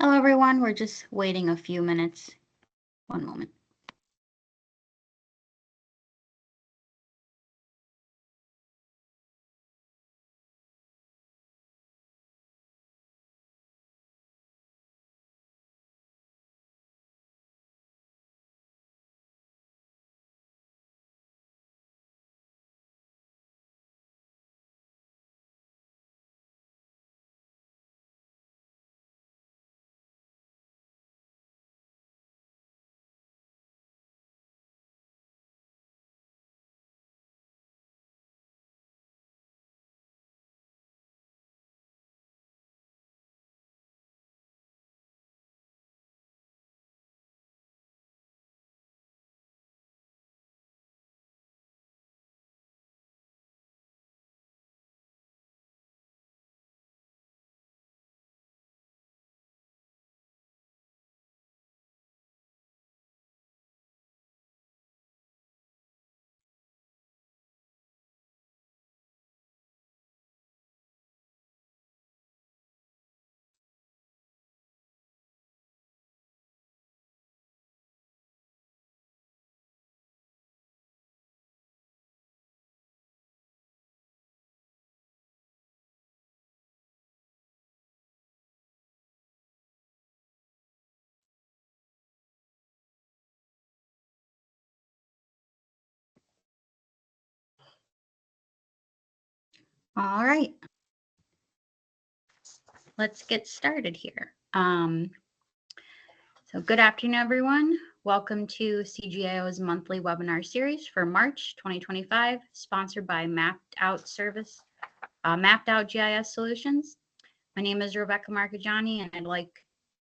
Hello, everyone. We're just waiting a few minutes. One moment. All right. Let's get started here. So good afternoon, everyone. Welcome to CGIO's monthly webinar series for March 2025, sponsored by Mapped Out GIS Solutions. My name is Rebecca Marcagiani, and I'd like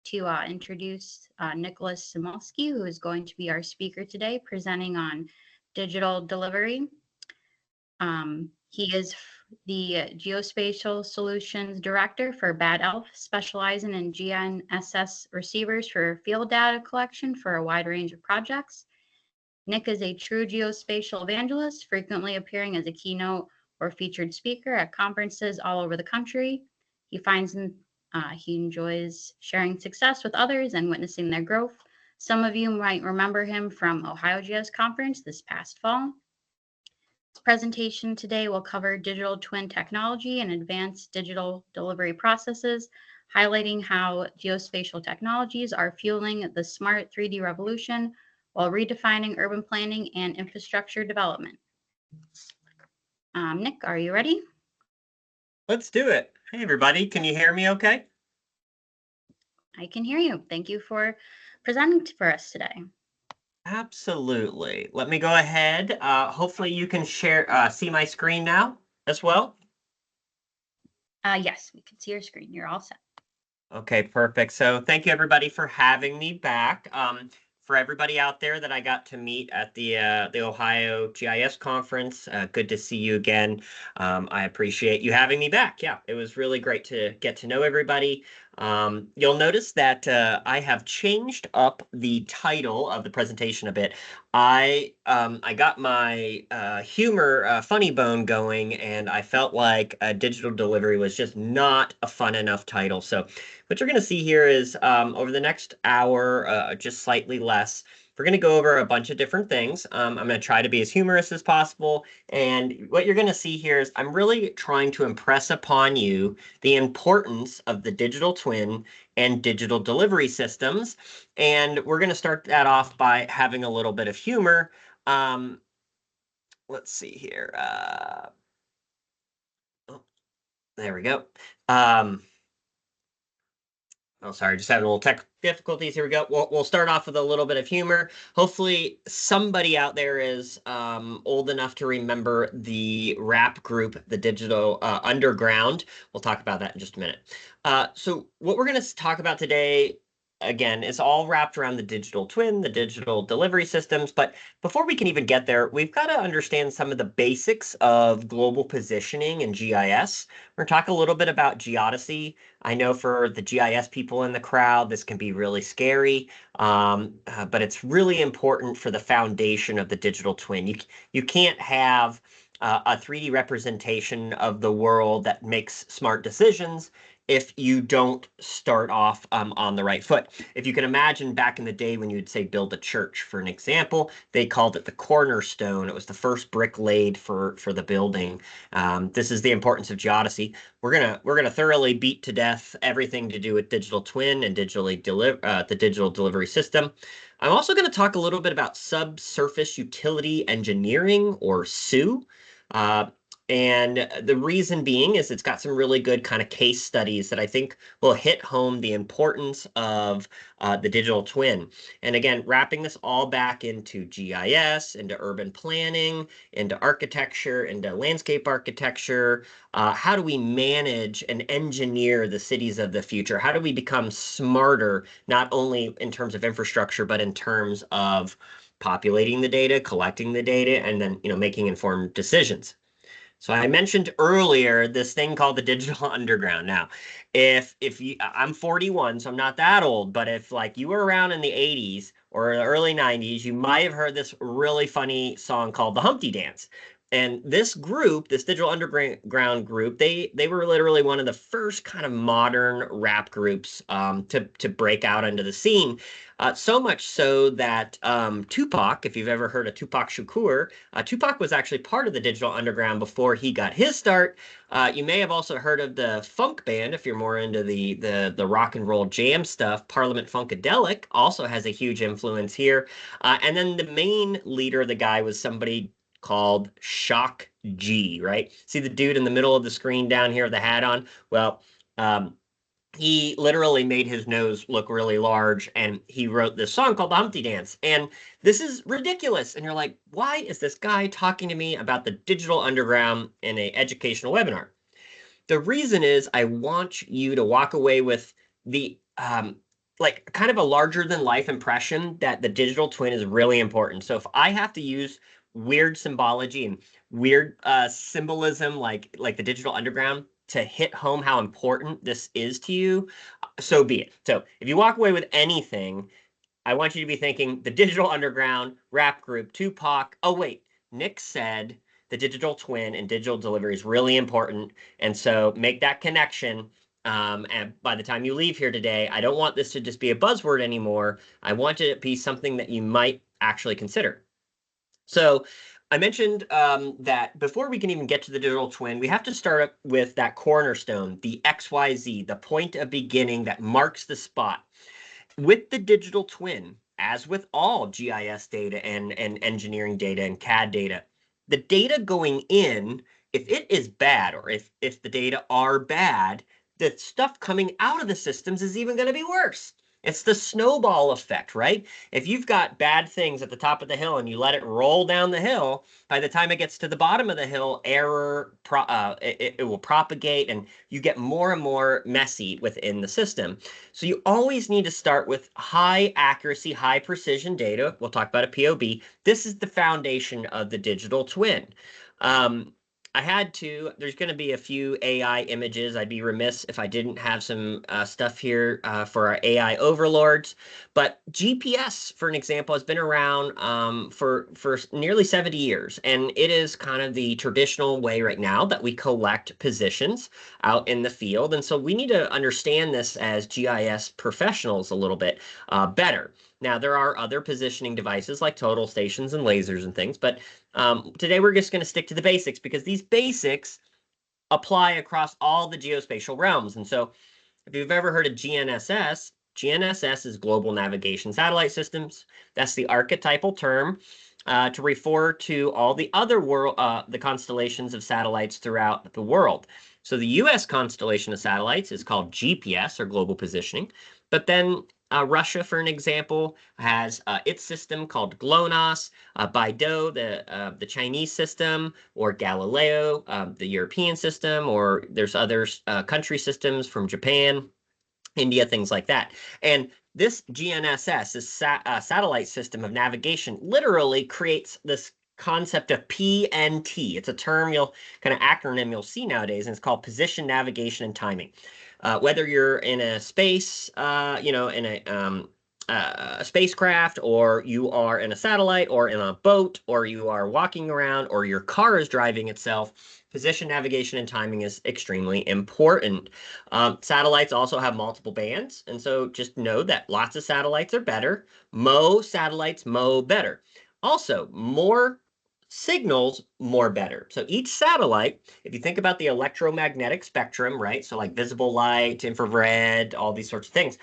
to introduce Nicholas Smilovsky, who is going to be our speaker today, presenting on digital delivery. He is the Geospatial Solutions Director for Bad Elf, specializing in GNSS receivers for field data collection for a wide range of projects. Nick is a true geospatial evangelist, frequently appearing as a keynote or featured speaker at conferences all over the country. He enjoys sharing success with others and witnessing their growth. Some of you might remember him from Ohio GS Conference this past fall. This presentation today will cover digital twin technology and advanced digital delivery processes, highlighting how geospatial technologies are fueling the smart 3D revolution while redefining urban planning and infrastructure development. Nick, are you ready? Let's do it. Hey, everybody. Can you hear me okay? I can hear you. Thank you for presenting for us today. Absolutely. Let me go ahead. Hopefully you can see my screen now as well. Yes, we can see your screen. You're all set. Okay, perfect. So thank you everybody for having me back. For everybody out there that I got to meet at the Ohio GIS conference, good to see you again. I appreciate you having me back. Yeah, it was really great to get to know everybody. You'll notice that I have changed up the title of the presentation a bit. I got my humor funny bone going, and I felt like digital delivery was just not a fun enough title. So what you're going to see here is over the next hour, just slightly less, we're going to go over a bunch of different things. I'm going to try to be as humorous as possible. And what you're going to see here is I'm really trying to impress upon you the importance of the digital twin and digital delivery systems. And we're going to start that off by having a little bit of humor. Let's see here. Oh, there we go. Oh, sorry, just having a little tech difficulties. Here we go. We'll start off with a little bit of humor. Hopefully somebody out there is old enough to remember the rap group, the Digital Underground. We'll talk about that in just a minute. So what we're going to talk about today, again, is all wrapped around the digital twin, the digital delivery systems. But before we can even get there, we've got to understand some of the basics of global positioning and GIS. We're going to talk a little bit about geodesy. I know for the GIS people in the crowd, this can be really scary, but it's really important for the foundation of the digital twin. You can't have a 3D representation of the world that makes smart decisions if you don't start off on the right foot. If you can imagine back in the day when you'd say build a church, for an example, they called it the cornerstone. It was the first brick laid for the building. This is the importance of geodesy. We're gonna thoroughly beat to death everything to do with digital twin and the digital delivery system. I'm also going to talk a little bit about subsurface utility engineering, or SU. Uh, and the reason being is it's got some really good kind of case studies that I think will hit home the importance of the digital twin. And again, wrapping this all back into GIS, into urban planning, into architecture, into landscape architecture. How do we manage and engineer the cities of the future? How do we become smarter, not only in terms of infrastructure, but in terms of populating the data, collecting the data, and then making informed decisions? So I mentioned earlier this thing called the digital underground. Now, if you, I'm 41, so I'm not that old, but if like you were around in the 80s or the early 90s, you might have heard this really funny song called the Humpty Dance. And this group, this digital underground group, they were literally one of the first kind of modern rap groups to break out into the scene. So much so that Tupac, if you've ever heard of Tupac Shakur, Tupac was actually part of the digital underground before he got his start. You may have also heard of the funk band if you're more into the rock and roll jam stuff. Parliament Funkadelic also has a huge influence here. And then the main leader of the guy was somebody called Shock G, right? See the dude in the middle of the screen down here with the hat on? Well, he literally made his nose look really large, and he wrote this song called the Humpty Dance. And this is ridiculous. And you're like, why is this guy talking to me about the digital underground in an educational webinar? The reason is I want you to walk away with the like kind of a larger than life impression that the digital twin is really important. So if I have to use weird symbology and weird symbolism like the digital underground to hit home how important this is to you, so be it. So if you walk away with anything, I want you to be thinking the digital underground, rap group, Tupac. Oh, wait, Nick said the digital twin and digital delivery is really important. And so make that connection. And by the time you leave here today, I don't want this to just be a buzzword anymore. I want it to be something that you might actually consider. So I mentioned that before we can even get to the digital twin, we have to start with that cornerstone, the XYZ, the point of beginning that marks the spot. With the digital twin, as with all GIS data and engineering data and CAD data, the data going in, if it is bad or if the data are bad, the stuff coming out of the systems is even going to be worse. It's the snowball effect, right? If you've got bad things at the top of the hill and you let it roll down the hill, by the time it gets to the bottom of the hill, it will propagate and you get more and more messy within the system. So you always need to start with high accuracy, high precision data. We'll talk about a POB. This is the foundation of the digital twin. There's going to be a few AI images. I'd be remiss if I didn't have some stuff here for our AI overlords. But GPS, for an example, has been around for nearly 70 years. And it is kind of the traditional way right now that we collect positions out in the field. And so we need to understand this as GIS professionals a little bit better. Now, there are other positioning devices like total stations and lasers and things, but today we're just going to stick to the basics because these basics apply across all the geospatial realms. And so if you've ever heard of GNSS, GNSS is Global Navigation Satellite Systems. That's the archetypal term to refer to all the other the constellations of satellites throughout the world. So the US constellation of satellites is called GPS, or Global Positioning. But then Russia, for an example, has its system called GLONASS, Beidou, the Chinese system, or Galileo, the European system, or there's other country systems from Japan, India, things like that. And this GNSS, this satellite system of navigation, literally creates this concept of PNT. It's a term kind of acronym you'll see nowadays, and it's called position, navigation, and timing. Whether you're in a space, in a spacecraft, or you are in a satellite, or in a boat, or you are walking around, or your car is driving itself, position, navigation, and timing is extremely important. Satellites also have multiple bands, and so just know that lots of satellites are better. Mo satellites, mo better. Also, more signals, more better. So each satellite, if you think about the electromagnetic spectrum, right? So like visible light, infrared, all these sorts of things.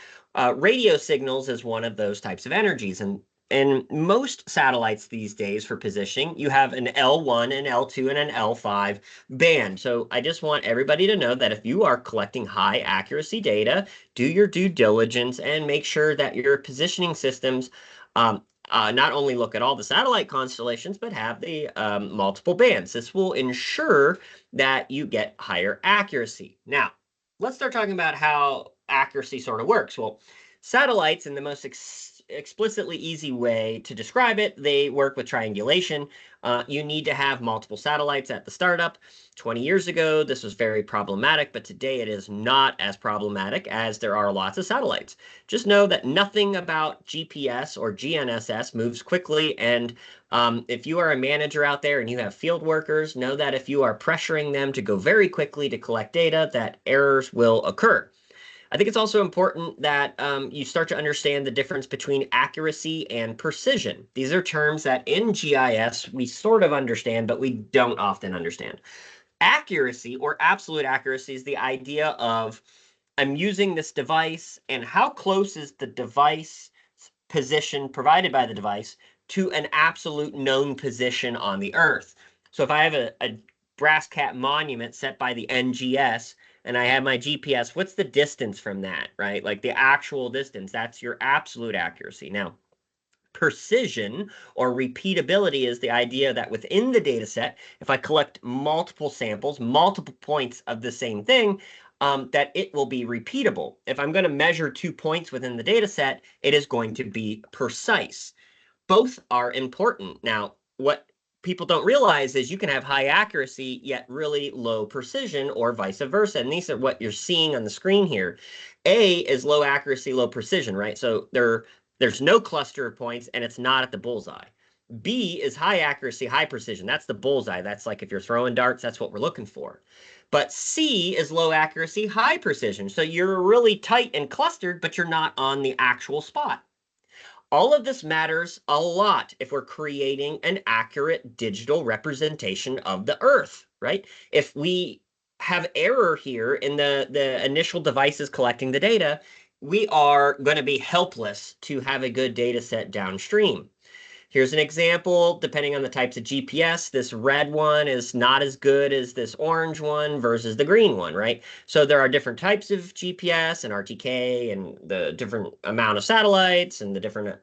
Radio signals is one of those types of energies. And in most satellites these days for positioning, you have an L1, an L2, and an L5 band. So I just want everybody to know that if you are collecting high accuracy data, do your due diligence and make sure that your positioning systems not only look at all the satellite constellations, but have the multiple bands. This will ensure that you get higher accuracy. Now, let's start talking about how accuracy sort of works. Well, satellites, in the most explicitly easy way to describe it, they work with triangulation. You need to have multiple satellites at the startup. 20 years ago, this was very problematic, but today it is not as problematic as there are lots of satellites. Just know that nothing about GPS or GNSS moves quickly, and if you are a manager out there and you have field workers, know that if you are pressuring them to go very quickly to collect data, that errors will occur. I think it's also important that you start to understand the difference between accuracy and precision. These are terms that in GIS we sort of understand, but we don't often understand. Accuracy, or absolute accuracy, is the idea of I'm using this device, and how close is the device position provided by the device to an absolute known position on the Earth. So if I have a brass cat monument set by the NGS and I have my GPS, what's the distance from that, right? Like the actual distance, that's your absolute accuracy. Now, precision or repeatability is the idea that within the data set, if I collect multiple samples, multiple points of the same thing, that it will be repeatable. If I'm going to measure 2 points within the data set, it is going to be precise. Both are important. Now, what people don't realize is you can have high accuracy yet really low precision, or vice versa. And these are what you're seeing on the screen here. A is low accuracy, low precision, right? So there's no cluster of points and it's not at the bullseye. B is high accuracy, high precision. That's the bullseye. That's like if you're throwing darts, that's what we're looking for. But C is low accuracy, high precision. So you're really tight and clustered, but you're not on the actual spot. All of this matters a lot if we're creating an accurate digital representation of the Earth, right? If we have error here in the initial devices collecting the data, we are going to be helpless to have a good data set downstream. Here's an example, depending on the types of GPS, this red one is not as good as this orange one versus the green one, right? So there are different types of GPS and RTK and the different amount of satellites and the different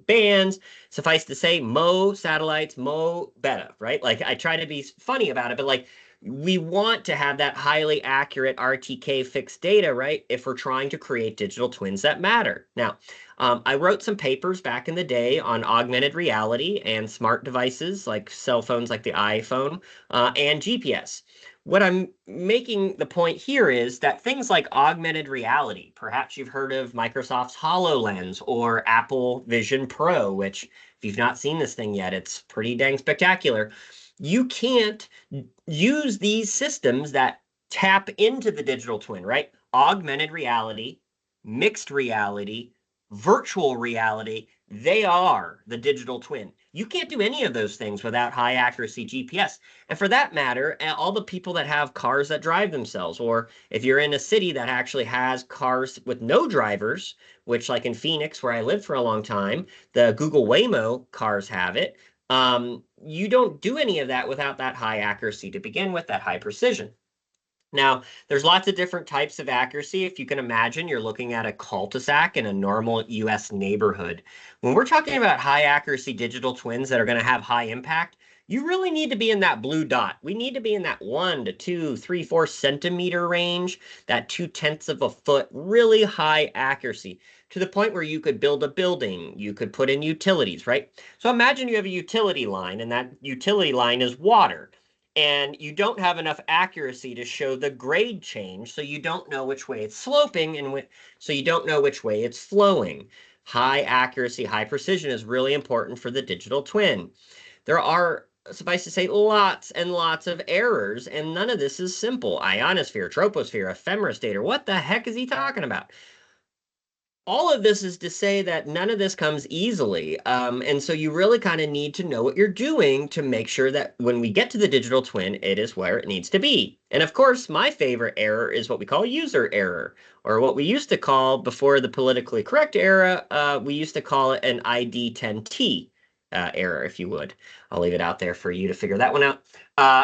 bands. Suffice to say, mo satellites, mo beta, right? Like I try to be funny about it, but like we want to have that highly accurate RTK fixed data, right? If we're trying to create digital twins that matter. Now, I wrote some papers back in the day on augmented reality and smart devices like cell phones like the iPhone and GPS. What I'm making the point here is that things like augmented reality, perhaps you've heard of Microsoft's HoloLens or Apple Vision Pro, which if you've not seen this thing yet, it's pretty dang spectacular. You can't use these systems that tap into the digital twin, right? Augmented reality, mixed reality, virtual reality, they are the digital twin. You can't do any of those things without high accuracy GPS. And for that matter, all the people that have cars that drive themselves, or if you're in a city that actually has cars with no drivers, which like in Phoenix, where I lived for a long time, the Google Waymo cars have it. You don't do any of that without that high accuracy to begin with, that high precision. Now, there's lots of different types of accuracy. If you can imagine, you're looking at a cul-de-sac in a normal US neighborhood. When we're talking about high accuracy digital twins that are going to have high impact, you really need to be in that blue dot. We need to be in that 1 to 2, 3, 4 centimeter range, that 2/10 of a foot, really high accuracy, to the point where you could build a building, you could put in utilities, right? So imagine you have a utility line, and that utility line is water. And you don't have enough accuracy to show the grade change, so you don't know which way it's sloping, and so you don't know which way it's flowing. high accuracy, high precision is really important for the digital twin. There are, suffice to say, lots and lots of errors, and none of this is simple. Ionosphere, troposphere, ephemeris data. What the heck is he talking about? All of this is to say that none of this comes easily. And so you really kind of need to know what you're doing to make sure that when we get to the digital twin, it is where it needs to be. And of course, my favorite error is what we call user error, or what we used to call before the politically correct era, we used to call it an ID 10T error, if you would. I'll leave it out there for you to figure that one out.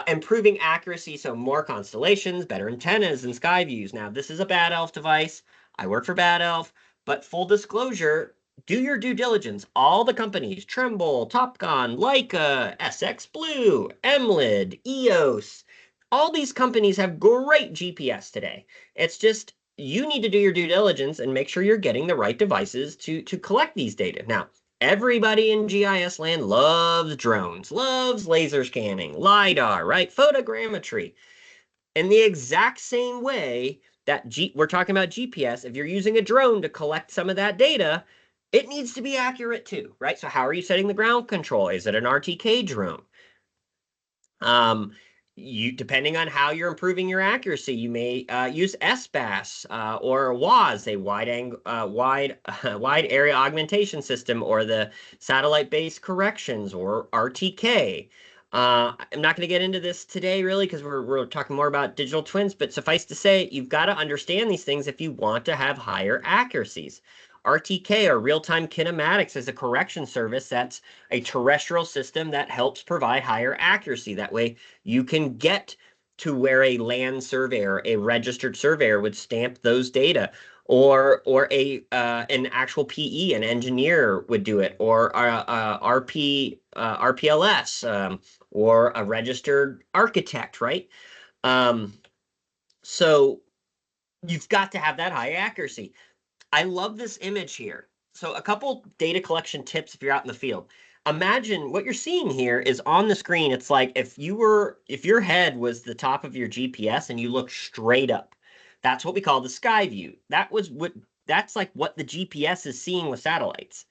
Improving accuracy, so more constellations, better antennas and sky views. Now, this is a Bad Elf device. I work for Bad Elf. But full disclosure, do your due diligence. All the companies, Trimble, Topcon, Leica, SX Blue, Emlid, EOS, all these companies have great GPS today. It's just you need to do your due diligence and make sure you're getting the right devices to collect these data. Now, everybody in GIS land loves drones, loves laser scanning, LiDAR, right? Photogrammetry. In the exact same way that we're talking about GPS, if you're using a drone to collect some of that data, it needs to be accurate too, right? So how are you setting the ground control? Is it an RTK drone? Depending on how you're improving your accuracy, you may use SBAS or WAS, a wide area augmentation system, or the satellite-based corrections, or RTK. I'm not going to get into this today, really, because we're talking more about digital twins, but suffice to say, you've got to understand these things if you want to have higher accuracies. RTK, or real-time kinematics, is a correction service that's a terrestrial system that helps provide higher accuracy. That way you can get to where a land surveyor, a registered surveyor, would stamp those data, or an actual PE, an engineer, would do it, or RPLS, or a registered architect, right? So you've got to have that high accuracy. I love this image here. So a couple data collection tips if you're out in the field. Imagine what you're seeing here is on the screen. It's like if your head was the top of your GPS and you look straight up. That's what we call the sky view. That's like what the GPS is seeing with satellites.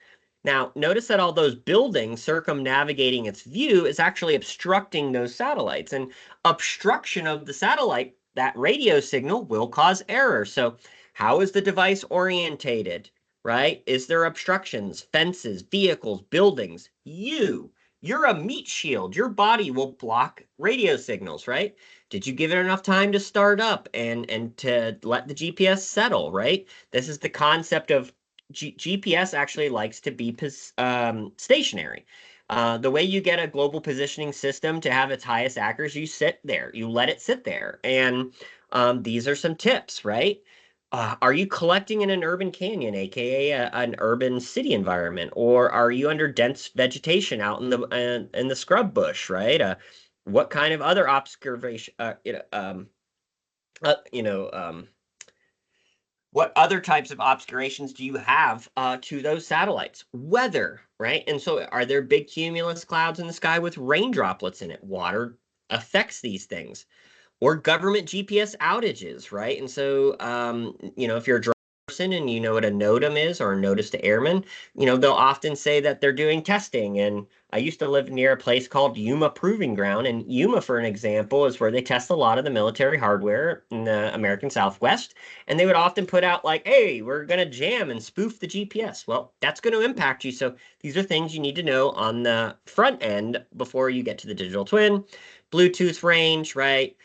Now, notice that all those buildings circumnavigating its view is actually obstructing those satellites. And obstruction of the satellite, that radio signal, will cause error. So how is the device orientated, right? Is there obstructions, fences, vehicles, buildings? You're a meat shield. Your body will block radio signals, right? Did you give it enough time to start up and to let the GPS settle, right? This is the concept of GPS actually likes to be stationary. The way you get a global positioning system to have its highest accuracy, you sit there, you let it sit there. And these are some tips, right? Are you collecting in an urban canyon, aka an urban city environment, or are you under dense vegetation out in the scrub bush, right? What kind of other observation, what other types of obscurations do you have to those satellites? Weather, right? And so, are there big cumulus clouds in the sky with rain droplets in it? Water affects these things, or government GPS outages, right? And so, if you're a drone person and you know what a NOTAM is, or a notice to airmen, they'll often say that they're doing testing. And I used to live near a place called Yuma Proving Ground, and Yuma, for an example, is where they test a lot of the military hardware in the American Southwest. And they would often put out like, hey, we're going to jam and spoof the GPS. Well, that's going to impact you. So these are things you need to know on the front end before you get to the digital twin. Bluetooth range, right?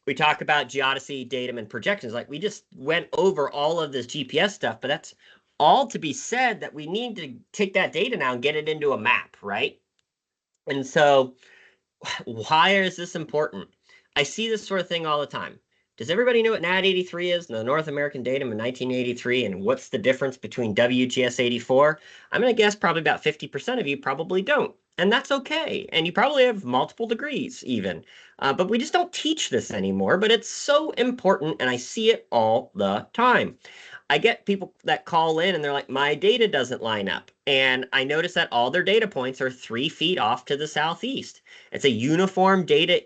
We talk about geodesy, datum, and projections. Like, we just went over all of this GPS stuff, but that's all to be said that we need to take that data now and get it into a map, right? And so why is this important? I see this sort of thing all the time. Does everybody know what NAD 83 is, the North American Datum in 1983, and what's the difference between WGS 84? I'm going to guess probably about 50% of you probably don't. And that's okay. And you probably have multiple degrees even. But we just don't teach this anymore. But it's so important, and I see it all the time. I get people that call in and they're like, my data doesn't line up. And I notice that all their data points are 3 feet off to the southeast. It's a uniform data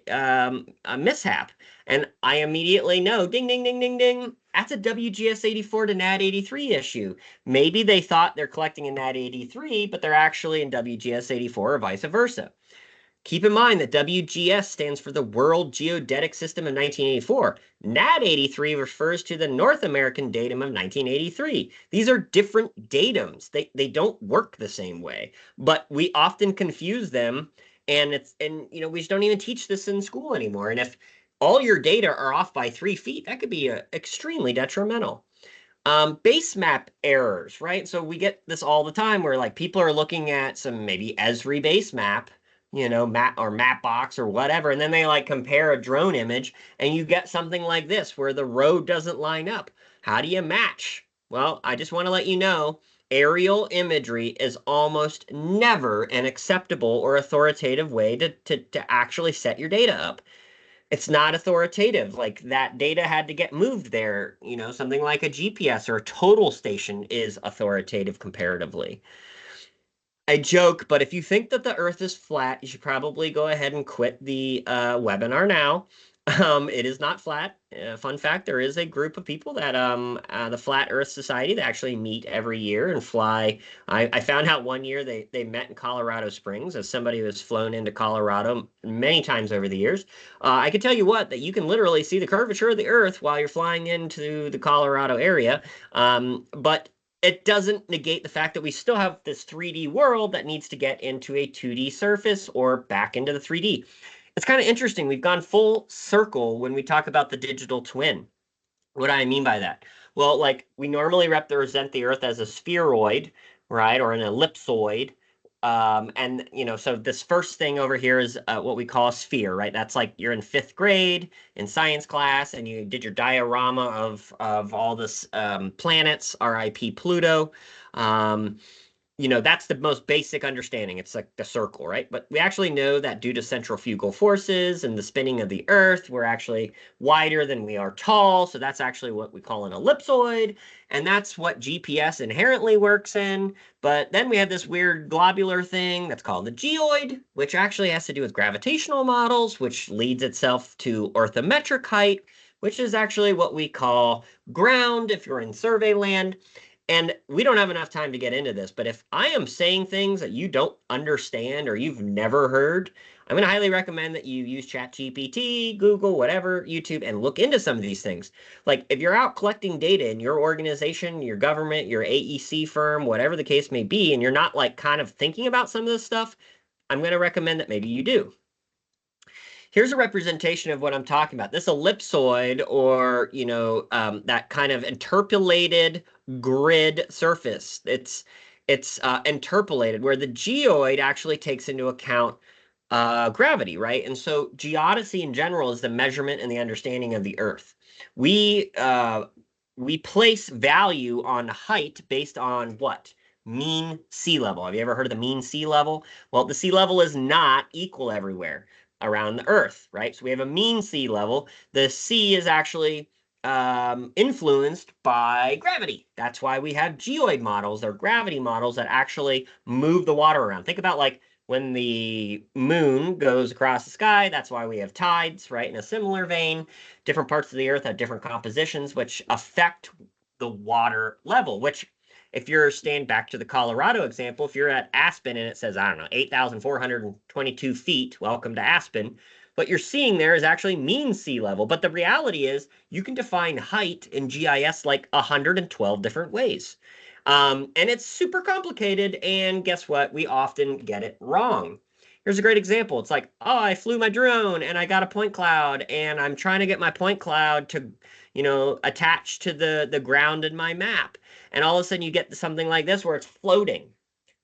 mishap. And I immediately know, ding, ding, ding, ding, ding, that's a WGS84 to NAD83 issue. Maybe they thought they're collecting in NAD83, but they're actually in WGS84 or vice versa. Keep in mind that WGS stands for the World Geodetic System of 1984. NAD83 refers to the North American datum of 1983. These are different datums. They don't work the same way, but we often confuse them, and we just don't even teach this in school anymore. And if all your data are off by 3 feet, that could be extremely detrimental. Base map errors, right? So we get this all the time where like people are looking at some maybe Esri base map, map or Mapbox or whatever, and then they like compare a drone image and you get something like this where the road doesn't line up. How do you match? Well, I just want to let you know, aerial imagery is almost never an acceptable or authoritative way to actually set your data up. It's not authoritative. Like that data had to get moved there. Something like a GPS or a total station is authoritative comparatively. I joke, but if you think that the Earth is flat, you should probably go ahead and quit the webinar now. It is not flat. Fun fact, there is a group of people that the Flat Earth Society that actually meet every year and fly. I found out one year they met in Colorado Springs as somebody who has flown into Colorado many times over the years. I can tell you what, that you can literally see the curvature of the Earth while you're flying into the Colorado area. But it doesn't negate the fact that we still have this 3D world that needs to get into a 2D surface or back into the 3D. It's kind of interesting. We've gone full circle when we talk about the digital twin. What do I mean by that? Well, like we normally represent the Earth as a spheroid, right, or an ellipsoid. So this first thing over here is what we call a sphere, right? That's like you're in 5th grade in science class, and you did your diorama of all this planets, RIP Pluto. That's the most basic understanding. It's like the circle, right? But we actually know that due to centrifugal forces and the spinning of the Earth, we're actually wider than we are tall. So that's actually what we call an ellipsoid. And that's what GPS inherently works in. But then we have this weird globular thing that's called the geoid, which actually has to do with gravitational models, which leads itself to orthometric height, which is actually what we call ground if you're in survey land. And we don't have enough time to get into this, but if I am saying things that you don't understand or you've never heard, I'm going to highly recommend that you use ChatGPT, Google, whatever, YouTube, and look into some of these things. Like if you're out collecting data in your organization, your government, your AEC firm, whatever the case may be, and you're not like kind of thinking about some of this stuff, I'm going to recommend that maybe you do. Here's a representation of what I'm talking about. This ellipsoid, or that kind of interpolated grid surface. It's interpolated, where the geoid actually takes into account gravity, right? And so geodesy in general is the measurement and the understanding of the Earth. We place value on height based on what? Mean sea level. Have you ever heard of the mean sea level? Well, the sea level is not equal everywhere around the Earth, right? So we have a mean sea level. The sea is actually influenced by gravity. That's why we have geoid models. They're gravity models that actually move the water around. Think about like when the moon goes across the sky, that's why we have tides, right? In a similar vein, different parts of the Earth have different compositions which affect the water level, which if you're staying back to the Colorado example, if you're at Aspen and it says, I don't know, 8,422 feet, welcome to Aspen, what you're seeing there is actually mean sea level. But the reality is you can define height in GIS like 112 different ways. And it's super complicated. And guess what? We often get it wrong. Here's a great example. It's like, oh, I flew my drone and I got a point cloud and I'm trying to get my point cloud to, attach to the ground in my map. And all of a sudden you get something like this where it's floating,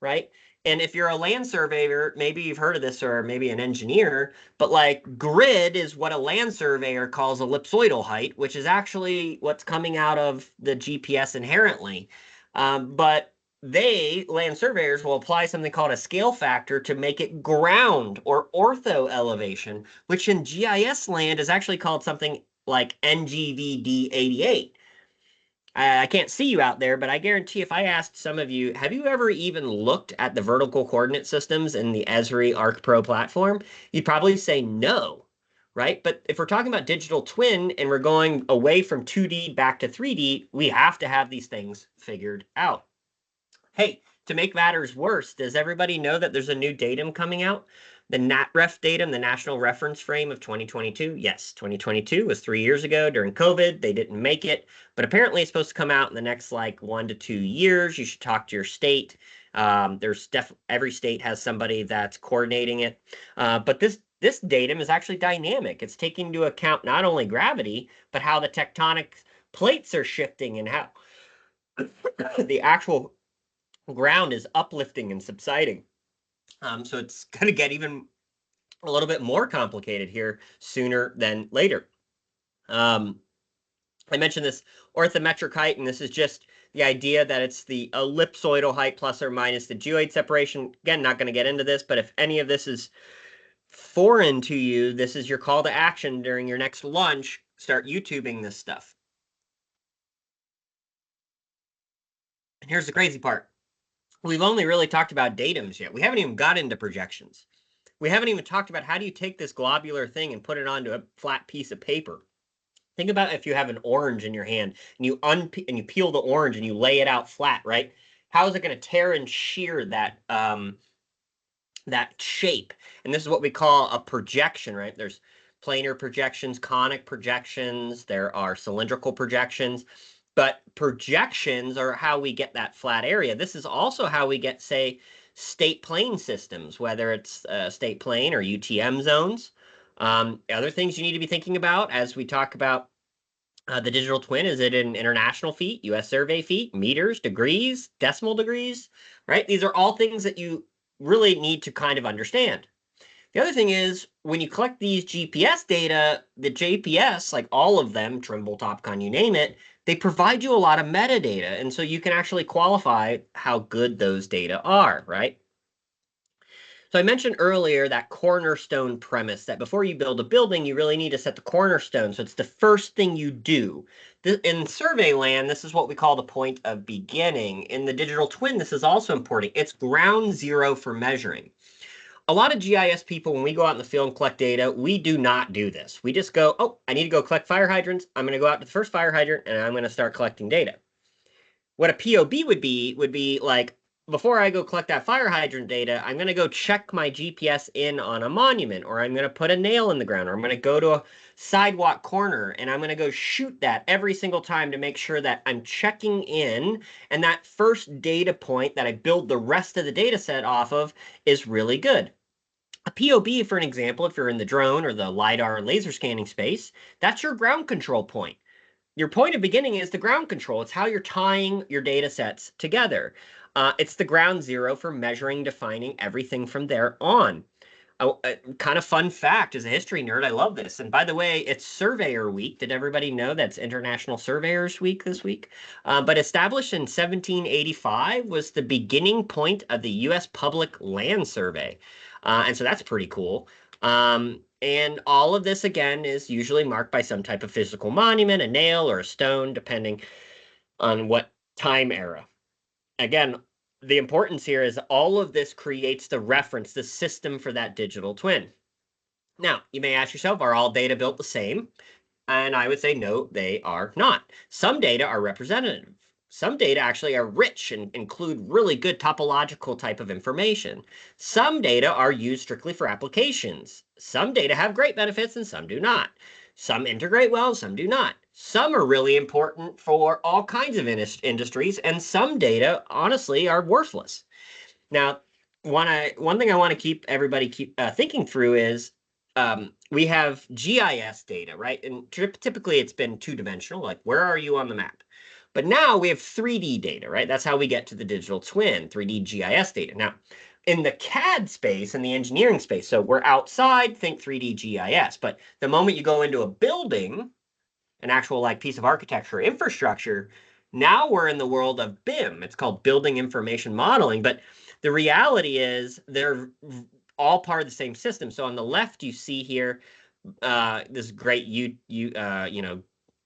right? And if you're a land surveyor, maybe you've heard of this, or maybe an engineer, but like grid is what a land surveyor calls ellipsoidal height, which is actually what's coming out of the GPS inherently. But land surveyors, will apply something called a scale factor to make it ground or ortho elevation, which in GIS land is actually called something like NGVD 88. I can't see you out there, but I guarantee if I asked some of you, have you ever even looked at the vertical coordinate systems in the Esri ArcPro platform? You'd probably say no. right? But if we're talking about digital twin and we're going away from 2D back to 3D, we have to have these things figured out. Hey, to make matters worse, does everybody know that there's a new datum coming out? The NatRef datum, the National Reference Frame of 2022. Yes, 2022 was 3 years ago during COVID. They didn't make it, but apparently it's supposed to come out in the next like 1 to 2 years. You should talk to your state. Every state has somebody that's coordinating it. But this datum is actually dynamic. It's taking into account not only gravity, but how the tectonic plates are shifting and how the actual ground is uplifting and subsiding. So it's going to get even a little bit more complicated here sooner than later. I mentioned this orthometric height, and this is just the idea that it's the ellipsoidal height plus or minus the geoid separation. Again, not going to get into this, but if any of this is foreign to you, this is your call to action during your next lunch. Start YouTubing this stuff. And here's the crazy part. We've only really talked about datums yet. We haven't even got into projections. We haven't even talked about how do you take this globular thing and put it onto a flat piece of paper. Think about if you have an orange in your hand and you peel the orange and you lay it out flat, right? How is it going to tear and shear that that shape? And this is what we call a projection, right? There's planar projections, conic projections, there are cylindrical projections. But projections are how we get that flat area. This is also how we get, say, state plane systems, whether it's state plane or UTM zones. Other things you need to be thinking about as we talk about the digital twin, is it in international feet, US survey feet, meters, degrees, decimal degrees, right? These are all things that you really need to kind of understand. The other thing is, when you collect these GPS data, the GPS, like all of them, Trimble, Topcon, you name it, they provide you a lot of metadata. And so you can actually qualify how good those data are, right? So I mentioned earlier that cornerstone premise that before you build a building, you really need to set the cornerstone. So it's the first thing you do. In survey land, this is what we call the point of beginning. In the digital twin, this is also important. It's ground zero for measuring. A lot of GIS people, when we go out in the field and collect data, we do not do this. We just go, oh, I need to go collect fire hydrants. I'm going to go out to the first fire hydrant and I'm going to start collecting data. What a POB would be like, before I go collect that fire hydrant data, I'm going to go check my GPS in on a monument, or I'm going to put a nail in the ground, or I'm going to go to a sidewalk corner and I'm going to go shoot that every single time to make sure that I'm checking in, and that first data point that I build the rest of the data set off of is really good. A POB, for an example, if you're in the drone or the LiDAR laser scanning space, that's your ground control point. Your point of beginning is the ground control. It's how you're tying your data sets together. It's the ground zero for measuring, defining everything from there on. A kind of fun fact, as a history nerd, I love this. And by the way, it's Surveyor Week. Did everybody know that's International Surveyors Week this week? But established in 1785 was the beginning point of the U.S. Public Land Survey. And so that's pretty cool. And all of this, again, is usually marked by some type of physical monument, a nail or a stone, depending on what time era. Again, the importance here is all of this creates the reference, the system for that digital twin. Now, you may ask yourself, are all data built the same? And I would say, no, they are not. Some data are representative. Some data actually are rich and include really good topological type of information. Some data are used strictly for applications. Some data have great benefits and some do not. Some integrate well, some do not. Some are really important for all kinds of industries, and some data, honestly, are worthless. Now, one thing I want to keep everybody thinking through is we have GIS data, right? And typically it's been two-dimensional, like where are you on the map? But now we have 3D data, right? That's how we get to the digital twin, 3D GIS data. Now, in the CAD space and the engineering space, so we're outside, think 3D GIS. But the moment you go into a building, an actual like piece of architecture infrastructure, now we're in the world of BIM. It's called Building Information Modeling. But the reality is they're all part of the same system. So on the left, you see here this great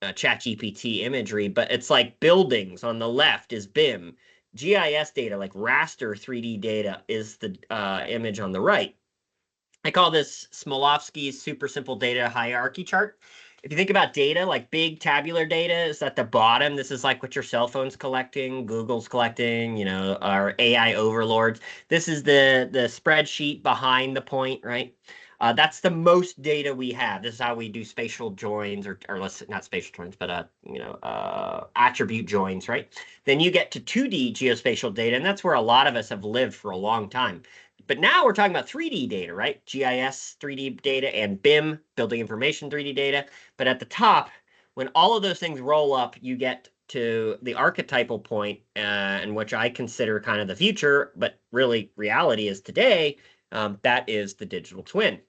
ChatGPT imagery, but it's like buildings. On the left is BIM. GIS data, like raster 3D data, is the image on the right. I call this Smilovsky's super simple data hierarchy chart. If you think about data, like big tabular data is at the bottom. This is like what your cell phone's collecting, Google's collecting, our AI overlords. This is the spreadsheet behind the point, right? That's the most data we have. This is how we do spatial joins, or let's not spatial joins, but attribute joins, right? Then you get to 2D geospatial data, and that's where a lot of us have lived for a long time. But now we're talking about 3D data, right? GIS 3D data and BIM, building information 3D data. But at the top, when all of those things roll up, you get to the archetypal point, in which I consider kind of the future, but really reality is today. That is the digital twin.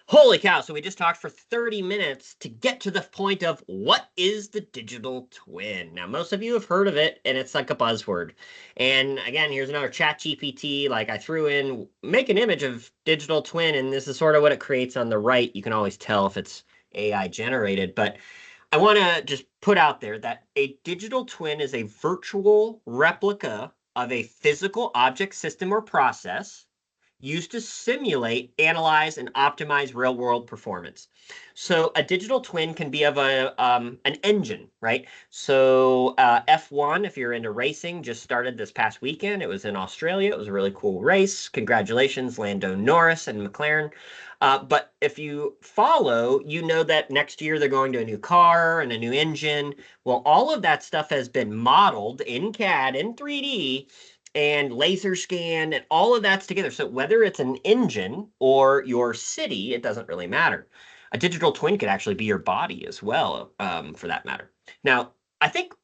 Holy cow, so we just talked for 30 minutes to get to the point of what is the digital twin? Now, most of you have heard of it, and it's like a buzzword. And again, here's another chat GPT. Like I threw in, make an image of digital twin, and this is sort of what it creates on the right. You can always tell if it's AI generated, but I want to just put out there that a digital twin is a virtual replica of a physical object system or process used to simulate, analyze, and optimize real-world performance. So a digital twin can be of an engine, right? So F1, if you're into racing, just started this past weekend. It was in Australia. It was a really cool race. Congratulations, Lando Norris and McLaren. But if you follow, you know that next year they're going to a new car and a new engine. Well, all of that stuff has been modeled in CAD in 3D and laser scanned, and all of that's together. So whether it's an engine or your city, it doesn't really matter. A digital twin could actually be your body as well, for that matter. Now, I think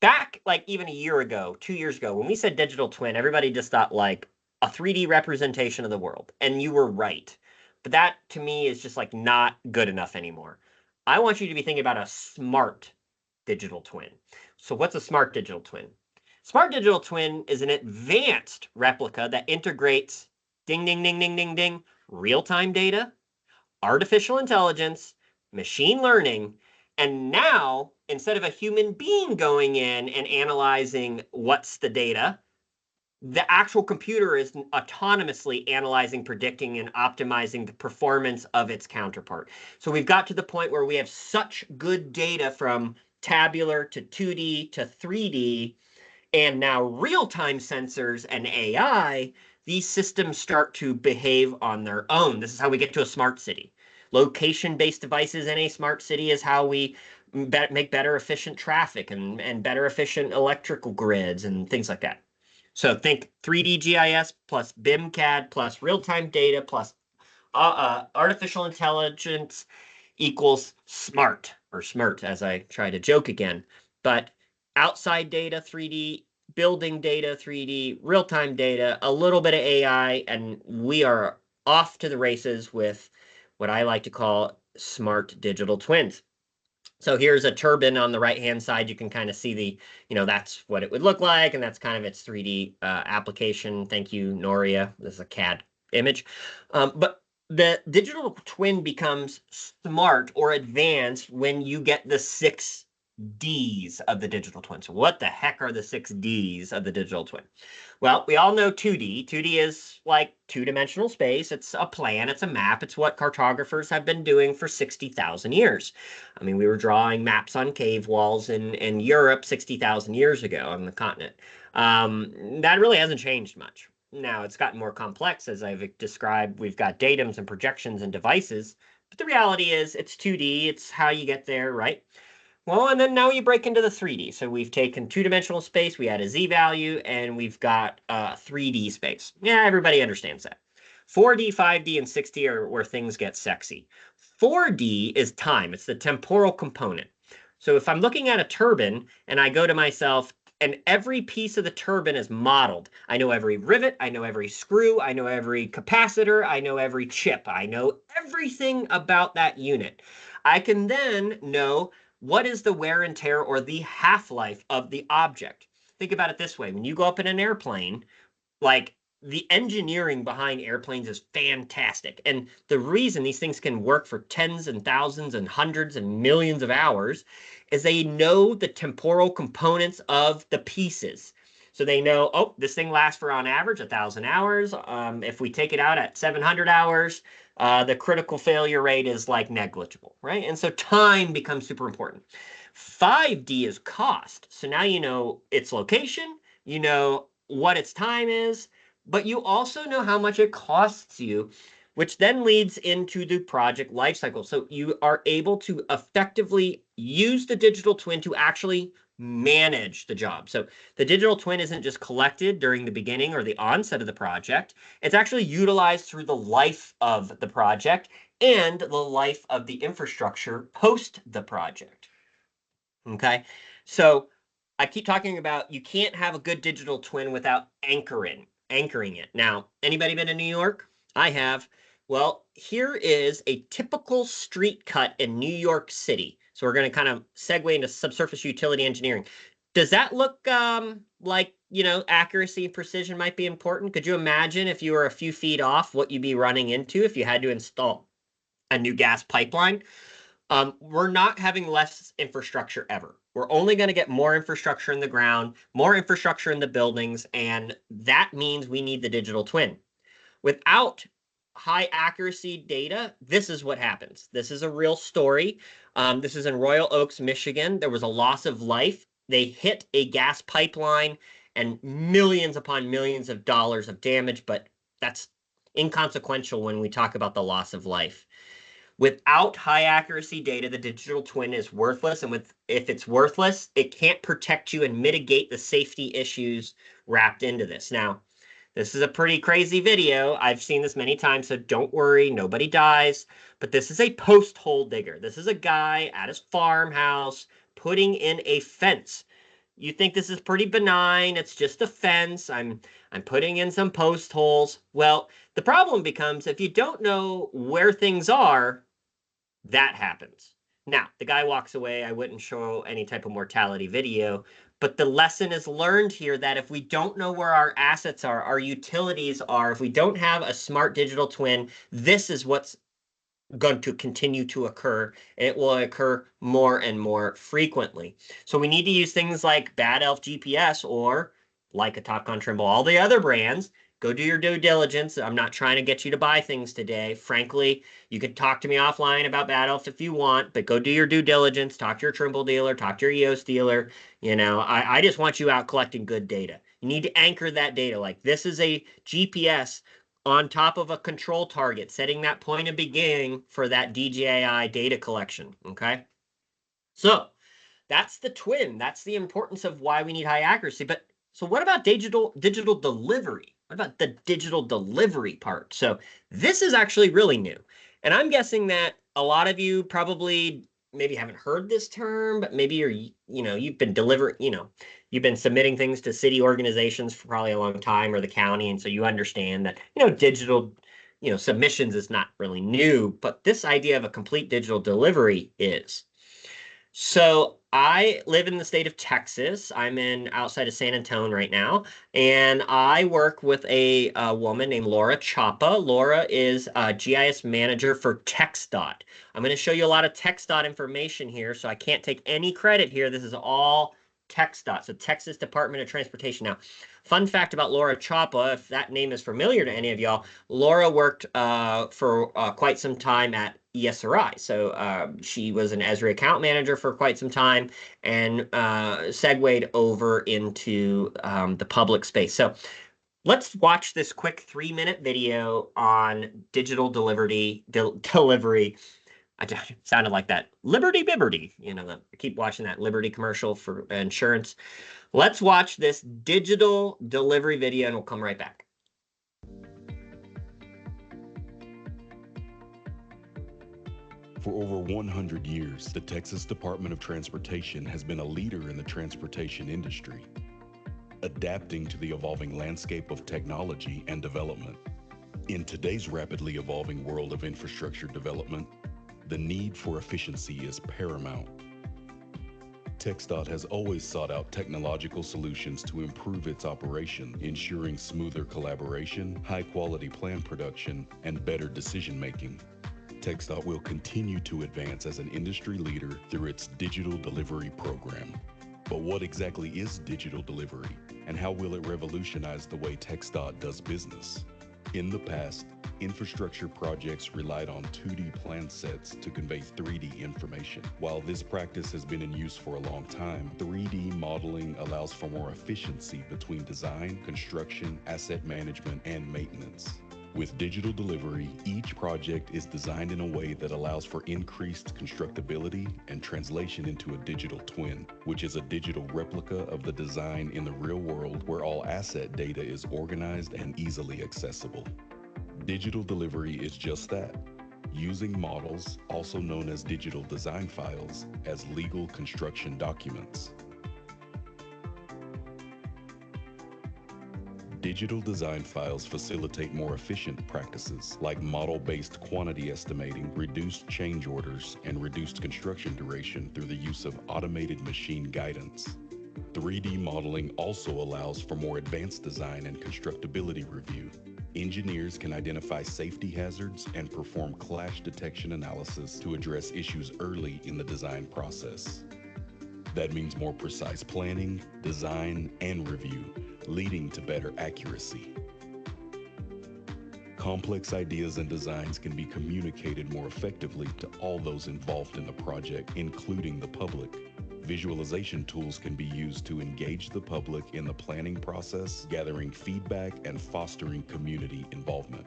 back like even a year ago, 2 years ago, when we said digital twin, everybody just thought like a 3D representation of the world. And you were right. But that to me is just like not good enough anymore. I want you to be thinking about a smart digital twin. So what's a smart digital twin? Smart digital twin is an advanced replica that integrates ding, ding, ding, ding, ding, ding, real-time data, artificial intelligence, machine learning, and now instead of a human being going in and analyzing what's the data, the actual computer is autonomously analyzing, predicting, and optimizing the performance of its counterpart. So we've got to the point where we have such good data from tabular to 2D to 3D and now real-time sensors and AI, these systems start to behave on their own. This is how we get to a smart city. Location-based devices in a smart city is how we make better efficient traffic and better efficient electrical grids and things like that. So think 3D GIS plus BIM CAD plus real-time data plus artificial intelligence equals smart, or smart as I try to joke again. But outside data 3D, building data 3D, real-time data, a little bit of AI, and we are off to the races with what I like to call smart digital twins. So here's a turbine on the right-hand side. You can kind of see the, that's what it would look like, and that's kind of its 3D application. Thank you, Noria. This is a CAD image. But the digital twin becomes smart or advanced when you get the 6Ds of the digital twin. So what the heck are the 6Ds of the digital twin? Well, we all know 2D. 2D is like two-dimensional space. It's a plan. It's a map. It's what cartographers have been doing for 60,000 years. I mean, we were drawing maps on cave walls in Europe 60,000 years ago on the continent. That really hasn't changed much. Now, it's gotten more complex, as I've described. We've got datums and projections and devices. But the reality is it's 2D. It's how you get there, right? Well, and then now you break into the 3D. So we've taken two-dimensional space, we add a z-value, and we've got 3D space. Yeah, everybody understands that. 4D, 5D, and 6D are where things get sexy. 4D is time. It's the temporal component. So if I'm looking at a turbine and I go to myself, and every piece of the turbine is modeled. I know every rivet, I know every screw, I know every capacitor, I know every chip, I know everything about that unit. I can then know what is the wear and tear or the half-life of the object. Think about it this way. When you go up in an airplane, like the engineering behind airplanes is fantastic. And the reason these things can work for tens and thousands and hundreds and millions of hours is they know the temporal components of the pieces. So they know, oh, this thing lasts for on average 1,000 hours. If we take it out at 700 hours, the critical failure rate is like negligible, right? And so time becomes super important. 5D is cost. So now you know its location, you know what its time is, but you also know how much it costs you, which then leads into the project lifecycle. So you are able to effectively use the digital twin to actually manage the job. So the digital twin isn't just collected during the beginning or the onset of the project. It's actually utilized through the life of the project and the life of the infrastructure post the project. Okay. So I keep talking about you can't have a good digital twin without anchoring it. Now, anybody been to New York? I have. Well, here is a typical street cut in New York City. So we're going to kind of segue into subsurface utility engineering. Does that look like, accuracy and precision might be important? Could you imagine if you were a few feet off what you'd be running into if you had to install a new gas pipeline? We're not having less infrastructure ever. We're only going to get more infrastructure in the ground, more infrastructure in the buildings, and that means we need the digital twin. Without high accuracy data, this is what happens. This is a real story. This is in Royal Oaks, Michigan. There was a loss of life. They hit a gas pipeline and millions upon millions of dollars of damage, but that's inconsequential when we talk about the loss of life. Without high accuracy data, the digital twin is worthless. And if it's worthless, it can't protect you and mitigate the safety issues wrapped into this. Now, this is a pretty crazy video. I've seen this many times, so don't worry, nobody dies. But this is a post hole digger. This is a guy at his farmhouse putting in a fence. You think this is pretty benign. It's just a fence. I'm putting in some post holes. Well, the problem becomes if you don't know where things are, that happens. Now, the guy walks away. I wouldn't show any type of mortality video, but the lesson is learned here that if we don't know where our assets are, our utilities are, if we don't have a smart digital twin, this is what's going to continue to occur, and it will occur more and more frequently. So we need to use things like Bad Elf GPS or like a Topcon Trimble, all the other brands. Go do your due diligence. I'm not trying to get you to buy things today. Frankly, you could talk to me offline about Bad Elf if you want, but go do your due diligence. Talk to your Trimble dealer. Talk to your EOS dealer. I just want you out collecting good data. You need to anchor that data. Like this is a GPS on top of a control target, setting that point of beginning for that DJI data collection, okay? So that's the twin. That's the importance of why we need high accuracy. But so what about digital delivery? What about the digital delivery part? So this is actually really new. And I'm guessing that a lot of you probably maybe haven't heard this term, but maybe you've been delivering, you've been submitting things to city organizations for probably a long time or the county. And so you understand that, digital, submissions is not really new, but this idea of a complete digital delivery is. So I live in the state of Texas. I'm outside of San Antonio right now, and I work with a woman named Laura Chapa. Laura is a GIS manager for TxDOT. I'm going to show you a lot of TxDOT information here, so I can't take any credit here. This is all TxDOT, so Texas Department of Transportation. Now, fun fact about Laura Chapa, if that name is familiar to any of y'all, Laura worked for quite some time at ESRI. So she was an Esri account manager for quite some time and segued over into the public space. So let's watch this quick 3-minute video on digital delivery. I just sounded like that Liberty Bibberty. I keep watching that Liberty commercial for insurance. Let's watch this digital delivery video and we'll come right back. For over 100 years, the Texas Department of Transportation has been a leader in the transportation industry, adapting to the evolving landscape of technology and development. In today's rapidly evolving world of infrastructure development, the need for efficiency is paramount. TxDOT has always sought out technological solutions to improve its operation, ensuring smoother collaboration, high-quality plan production, and better decision-making. TxDOT will continue to advance as an industry leader through its digital delivery program. But what exactly is digital delivery, and how will it revolutionize the way TxDOT does business? In the past, infrastructure projects relied on 2D plan sets to convey 3D information. While this practice has been in use for a long time, 3D modeling allows for more efficiency between design, construction, asset management, and maintenance. With digital delivery, each project is designed in a way that allows for increased constructability and translation into a digital twin, which is a digital replica of the design in the real world where all asset data is organized and easily accessible. Digital delivery is just that, using models, also known as digital design files, as legal construction documents. Digital design files facilitate more efficient practices like model-based quantity estimating, reduced change orders, and reduced construction duration through the use of automated machine guidance. 3D modeling also allows for more advanced design and constructability review. Engineers can identify safety hazards and perform clash detection analysis to address issues early in the design process. That means more precise planning, design, and review, leading to better accuracy. Complex ideas and designs can be communicated more effectively to all those involved in the project, including the public. Visualization tools can be used to engage the public in the planning process, gathering feedback and fostering community involvement.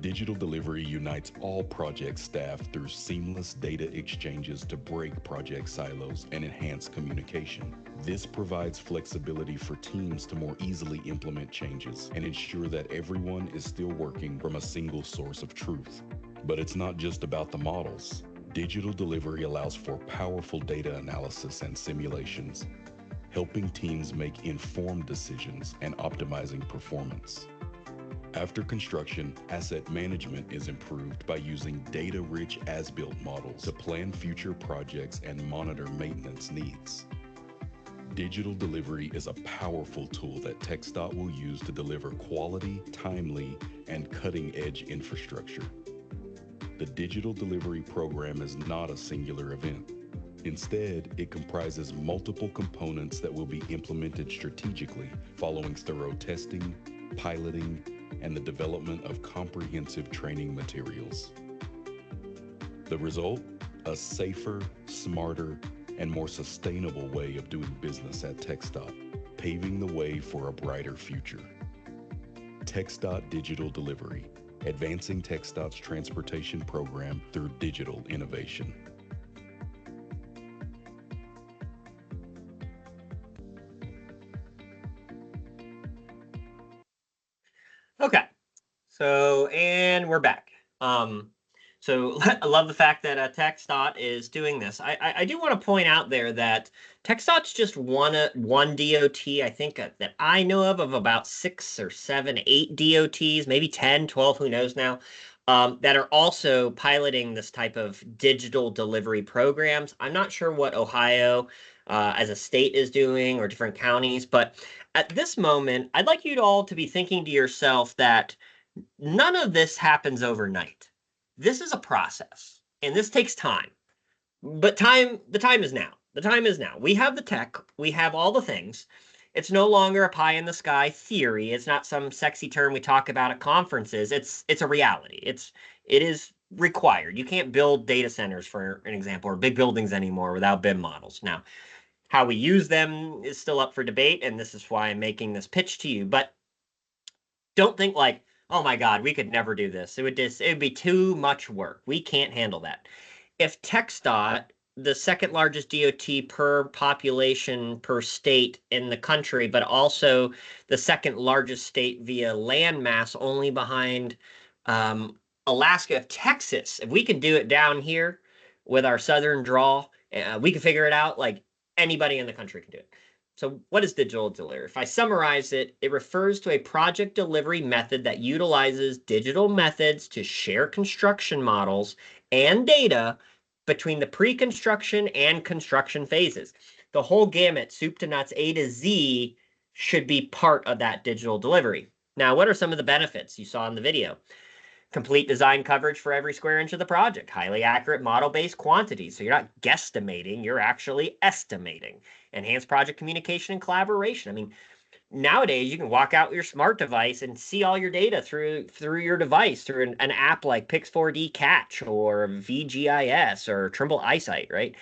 Digital delivery unites all project staff through seamless data exchanges to break project silos and enhance communication. This provides flexibility for teams to more easily implement changes and ensure that everyone is still working from a single source of truth. But it's not just about the models. Digital delivery allows for powerful data analysis and simulations, helping teams make informed decisions and optimizing performance. After construction, asset management is improved by using data-rich as-built models to plan future projects and monitor maintenance needs. Digital delivery is a powerful tool that TxDOT will use to deliver quality, timely, and cutting-edge infrastructure. The digital delivery program is not a singular event. Instead, it comprises multiple components that will be implemented strategically, following thorough testing, piloting, and the development of comprehensive training materials. The result? A safer, smarter, and more sustainable way of doing business at TxDOT, paving the way for a brighter future. TxDOT Digital Delivery, advancing TxDOT's transportation program through digital innovation. Okay, and we're back. So I love the fact that TxDOT is doing this. I do want to point out there that TxDOT's just one DOT, I think, that I know of about 6 or 7, 8 DOTs, maybe 10, 12, who knows now, that are also piloting this type of digital delivery programs. I'm not sure what Ohio as a state is doing or different counties, but at this moment, I'd like you all to be thinking to yourself that none of this happens overnight. This is a process, and this takes time. But the time is now. The time is now. We have the tech. We have all the things. It's no longer a pie in the sky theory. It's not some sexy term we talk about at conferences. It's a reality. It is required. You can't build data centers, for an example, or big buildings anymore without BIM models. Now, how we use them is still up for debate, and this is why I'm making this pitch to you. But don't think like, oh my God, we could never do this. It would be too much work. We can't handle that. If TxDOT, the second largest DOT per population per state in the country, but also the second largest state via land mass, only behind Alaska, if Texas, if we could do it down here with our southern drawl, we can figure it out. Like anybody in the country can do it. So what is digital delivery? If I summarize it, it refers to a project delivery method that utilizes digital methods to share construction models and data between the pre-construction and construction phases. The whole gamut, soup to nuts, A to Z, should be part of that digital delivery. Now, what are some of the benefits you saw in the video? Complete design coverage for every square inch of the project. Highly accurate model-based quantities. So you're not guesstimating, you're actually estimating. Enhanced project communication and collaboration. I mean, nowadays you can walk out with your smart device and see all your data through your device through an app like Pix4D Catch or VGIS or Trimble EyeSight, right?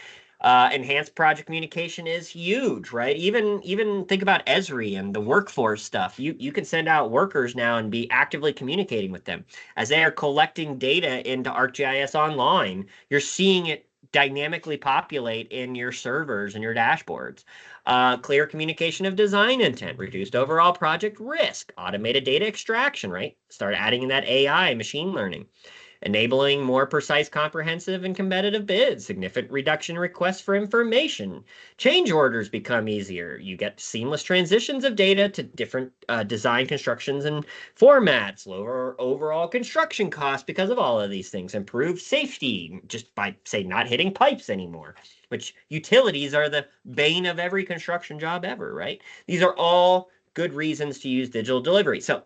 Enhanced project communication is huge, right? Even think about Esri and the workforce stuff. You can send out workers now and be actively communicating with them as they are collecting data into ArcGIS Online. You're seeing it dynamically populate in your servers and your dashboards. Clear communication of design intent, reduced overall project risk, automated data extraction, right? Start adding in that AI, machine learning. Enabling more precise, comprehensive, and competitive bids, significant reduction in requests for information. Change orders become easier. You get seamless transitions of data to different design constructions and formats, lower overall construction costs because of all of these things, improve safety just by, say, not hitting pipes anymore, which utilities are the bane of every construction job ever, right? These are all good reasons to use digital delivery. So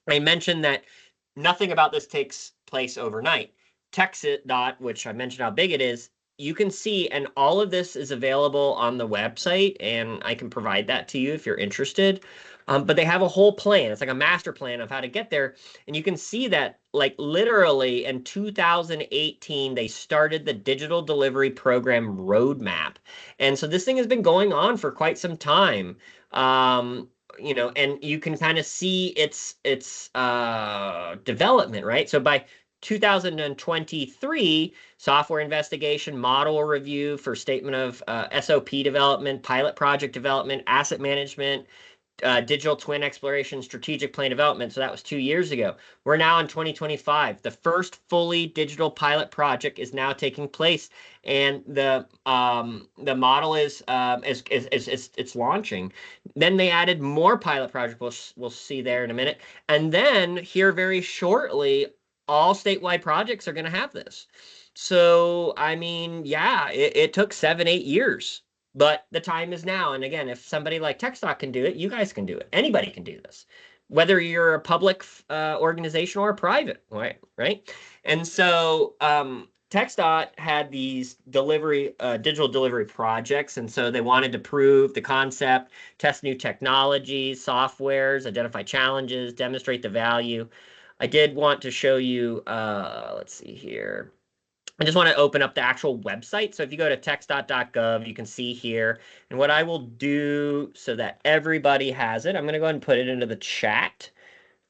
I mentioned that nothing about this takes place overnight. TxDOT, which I mentioned how big it is, you can see, and all of this is available on the website, and I can provide that to you if you're interested. But they have a whole plan. It's like a master plan of how to get there. And you can see that, like, literally in 2018, they started the Digital Delivery Program Roadmap. And so this thing has been going on for quite some time. And you can kind of see its development, right? So by 2023, software investigation, model review for statement of SOP development, pilot project development, asset management, digital twin exploration, strategic plan development. So that was 2 years ago. We're now in 2025. The first fully digital pilot project is now taking place, and the model is it's launching. Then they added more pilot projects. We'll see there in a minute, and then here very shortly, all statewide projects are going to have this. So I mean, yeah, it took 7-8 years. But the time is now. And again, if somebody like TxDOT can do it, you guys can do it. Anybody can do this, whether you're a public organization or a private, right? And so TxDOT had these digital delivery projects. And so they wanted to prove the concept, test new technologies, softwares, identify challenges, demonstrate the value. I did want to show you, let's see here. I just want to open up the actual website. So if you go to txdot.gov, you can see here. And what I will do so that everybody has it, I'm going to go ahead and put it into the chat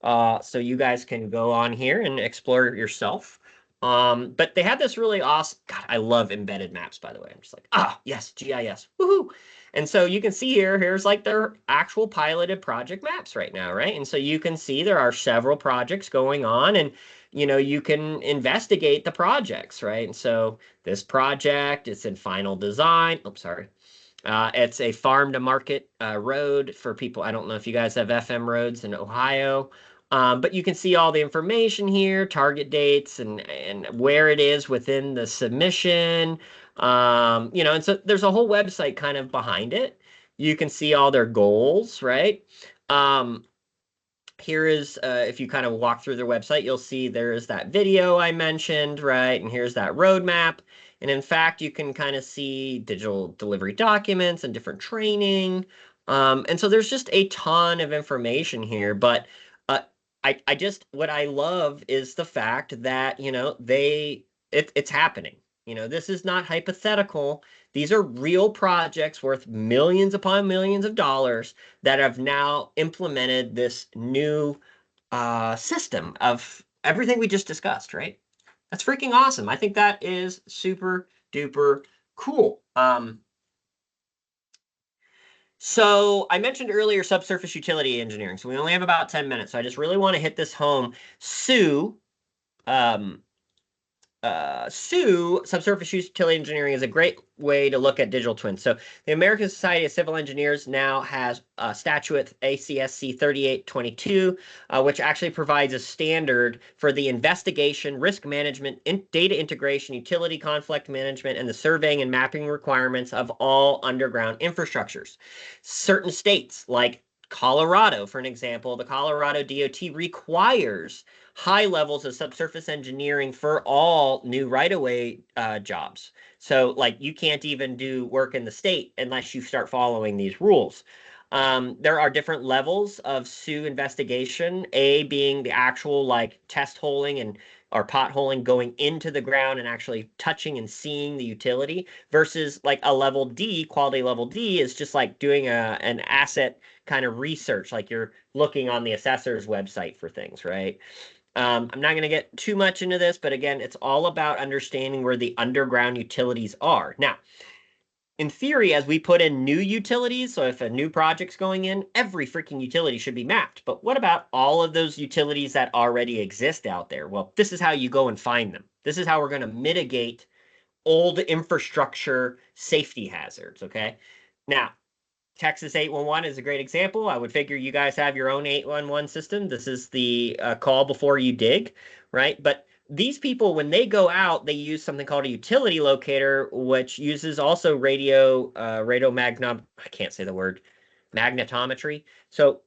so you guys can go on here and explore it yourself. But they have this really awesome, God, I love embedded maps, by the way. I'm just like, yes, GIS, woohoo. And so you can see here's like their actual piloted project maps right now, right? And so you can see there are several projects going on, and you can investigate the projects, right? And so this project, it's in final design. Oops, sorry. It's a farm to market road for people. I don't know if you guys have FM roads in Ohio, but you can see all the information here, target dates and where it is within the submission. And so there's a whole website kind of behind it. You can see all their goals, right? Here is, if you kind of walk through their website, you'll see there is that video I mentioned, right? And here's that roadmap. And in fact, you can kind of see digital delivery documents and different training. And so there's just a ton of information here. But what I love is the fact that, it's happening. This is not hypothetical. These are real projects worth millions upon millions of dollars that have now implemented this new system of everything we just discussed, right? That's freaking awesome. I think that is super duper cool. So I mentioned earlier subsurface utility engineering. So we only have about 10 minutes. So I just really want to hit this home. Sue, subsurface utility engineering is a great way to look at digital twins. So the American Society of Civil Engineers now has a statute ACSC 3822, which actually provides a standard for the investigation, risk management, data integration, utility conflict management, and the surveying and mapping requirements of all underground infrastructures. Certain states like Colorado, for an example, the Colorado DOT requires high levels of subsurface engineering for all new right-of-way jobs. So, like, you can't even do work in the state unless you start following these rules. There are different levels of SUE investigation, A being the actual, like, test holing and or potholing going into the ground and actually touching and seeing the utility, versus like a level D, quality level D is just like doing an asset kind of research, like you're looking on the assessor's website for things, right? I'm not going to get too much into this, but again, it's all about understanding where the underground utilities are. Now, in theory, as we put in new utilities, so if a new project's going in, every freaking utility should be mapped. But what about all of those utilities that already exist out there? Well, this is how you go and find them. This is how we're going to mitigate old infrastructure safety hazards, okay? Now, Texas 811 is a great example. I would figure you guys have your own 811 system. This is the call before you dig, right? But these people, when they go out, they use something called a utility locator, which uses also I can't say the word, magnetometry. So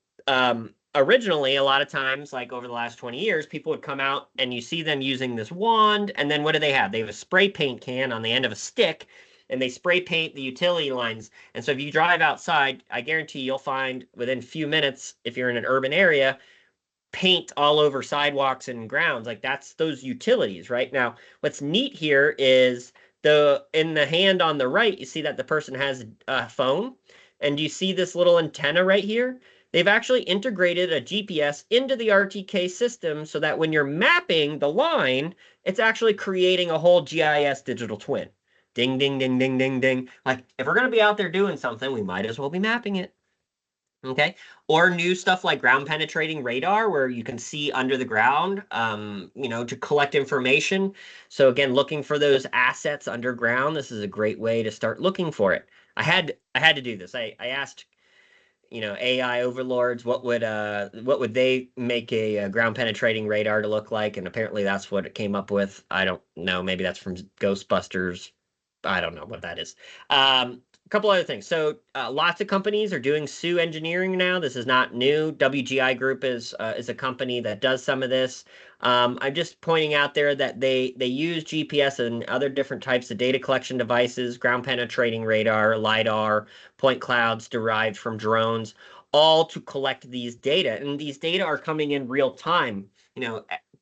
originally, a lot of times, like over the last 20 years, people would come out and you see them using this wand, and then what do they have? They have a spray paint can on the end of a stick, and they spray paint the utility lines. And so if you drive outside, I guarantee you'll find within a few minutes, if you're in an urban area, paint all over sidewalks and grounds. Like that's those utilities, right? Now, what's neat here is in the hand on the right, you see that the person has a phone, and you see this little antenna right here. They've actually integrated a GPS into the RTK system so that when you're mapping the line, it's actually creating a whole GIS digital twin. Ding, ding, ding, ding, ding, ding. Like, if we're going to be out there doing something, we might as well be mapping it. Okay. Or new stuff like ground penetrating radar, where you can see under the ground, to collect information. So again, looking for those assets underground, this is a great way to start looking for it. I had to do this. I asked, AI overlords, what would they make a ground penetrating radar to look like? And apparently that's what it came up with. I don't know. Maybe that's from Ghostbusters. I don't know what that is. A couple other things. So lots of companies are doing SUE engineering now. This is not new. WGI Group is a company that does some of this. I'm just pointing out there that they use GPS and other different types of data collection devices, ground penetrating radar, LiDAR, point clouds derived from drones, all to collect these data. And these data are coming in real time.